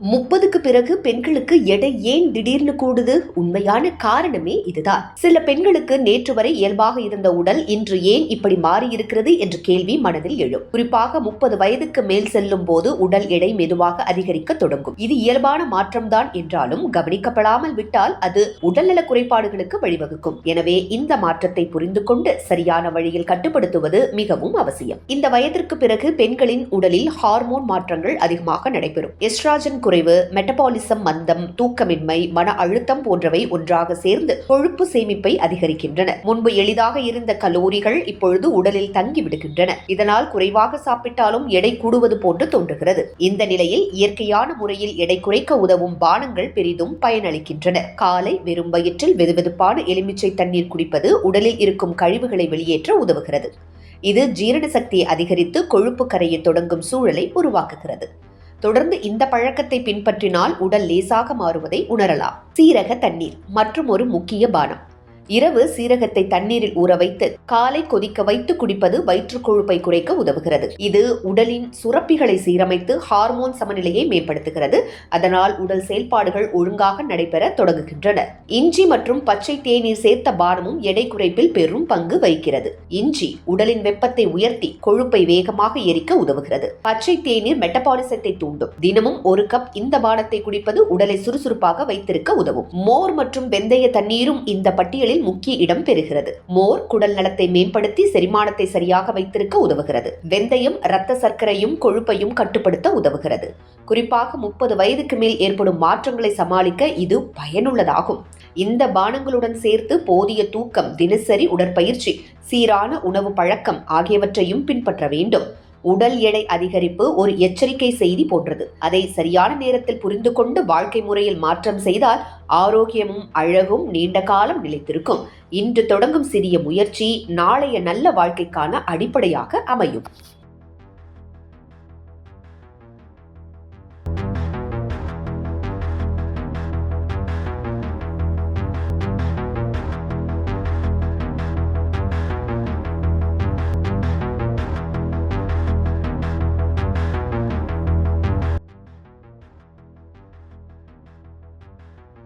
30க்கு பிறகு பெண்களுக்கு எடை ஏன் திடீர்னு கூடுது? உண்மையான காரணமே இதுதான். சில பெண்களுக்கு நேற்று வரை இயல்பாக இருந்த உடல் இன்று ஏன் இப்படி மாறி இருக்கிறது என்ற கேள்வி மனதில் எழும். குறிப்பாக 30 வயதுக்கு மேல் செல்லும் போது உடல் எடை மெதுவாக அதிகரிக்க தொடங்கும். இது இயல்பான மாற்றம்தான் என்றாலும் கவனிக்கப்படாமல் விட்டால் அது உடல்நல குறைபாடுகளுக்கு வழிவகுக்கும். எனவே இந்த மாற்றத்தை புரிந்து கொண்டு சரியான வழியில் கட்டுப்படுத்துவது மிகவும் அவசியம். இந்த வயதிற்கு பிறகு பெண்களின் உடலில் ஹார்மோன் மாற்றங்கள் அதிகமாக நடைபெறும். எஸ்ட்ராஜன் குறைவு, மெட்டபாலிசம் மந்தம், தூக்கமின்மை, மன அழுத்தம் போன்றவை ஒன்றாக சேர்ந்து கொழுப்பு சேமிப்பை அதிகரிக்கின்றன. முன்பு எளிதாக இருந்த கலோரிகள் இப்பொழுது உடலில் தங்கிவிடுகின்றன. இதனால் குறைவாக சாப்பிட்டாலும் எடை கூடுவது போன்று தோன்றுகிறது. இந்த நிலையில் இயற்கையான முறையில் எடை குறைக்க உதவும் பானங்கள் பெரிதும் பயனளிக்கின்றன. காலை வெறும் வயிற்றில் வெதுவெதுப்பான எலுமிச்சை தண்ணீர் குடிப்பது உடலில் இருக்கும் கழிவுகளை வெளியேற்ற உதவுகிறது. இது ஜீரண சக்தியை அதிகரித்து கொழுப்பு கரையை தொடங்கும் சூழலை உருவாக்குகிறது. தொடர்ந்து இந்த பழக்கத்தை பின்பற்றினால் உடல் லேசாக மாறுவதை உணரலாம். சீரக தண்ணீர் மற்றும் ஒரு முக்கிய பானம். இரவு சீரகத்தை தண்ணீரில் ஊற வைத்து காலை கொதிக்க வைத்து குடிப்பது வயிற்று கொழுப்பை குறைக்க உதவுகிறது. இது உடலின் சுரப்பிகளை சீரமைத்து ஹார்மோன் சமநிலையை மேம்படுத்துகிறது. அதனால் உடல் செயல்பாடுகள் ஒழுங்காக நடைபெற தொடங்குகின்றன. இஞ்சி மற்றும் பச்சை தேநீர் சேர்த்த பானமும் எடை குறைப்பில் பெரும் பங்கு வகிக்கிறது. இஞ்சி உடலின் வெப்பத்தை உயர்த்தி கொழுப்பை வேகமாக எரிக்க உதவுகிறது. பச்சை தேநீர் மெட்டபாலிசத்தை தூண்டும். தினமும் ஒரு கப் இந்த பானத்தை குடிப்பது உடலை சுறுசுறுப்பாக வைத்திருக்க உதவும். மோர் மற்றும் வெந்தய தண்ணீரும் இந்த பட்டியலில் முக்கிய இடம் பெறுகிறது. மோர் குடல் நலத்தை மேம்படுத்தி செரிமானத்தை சரியாக வைத்திருக்க உதவுகிறது. வெந்தயம் இரத்த சர்க்கரையும் கொழுப்பையும் கட்டுப்படுத்த உதவுகிறது. குறிப்பாக 30 வயதுக்கு மேல் ஏற்படும் மாற்றங்களை சமாளிக்க இது பயனுள்ளதாகும். இந்த பானங்களுடன் சேர்த்து போதிய தூக்கம், தினசரி உடற்பயிற்சி, சீரான உணவு பழக்கம் ஆகியவற்றையும் பின்பற்ற வேண்டும். உடல் எடை அதிகரிப்பு ஒரு எச்சரிக்கை செய்தி போன்றது. அதை சரியான நேரத்தில் புரிந்து கொண்டு வாழ்க்கை முறையில் மாற்றம் செய்தால் ஆரோக்கியமும் அழகும் நீண்ட காலம் நிலைத்திருக்கும். இன்று தொடங்கும் சிறிய முயற்சி நாளைய நல்ல வாழ்க்கைக்கான அடிப்படையாக அமையும்.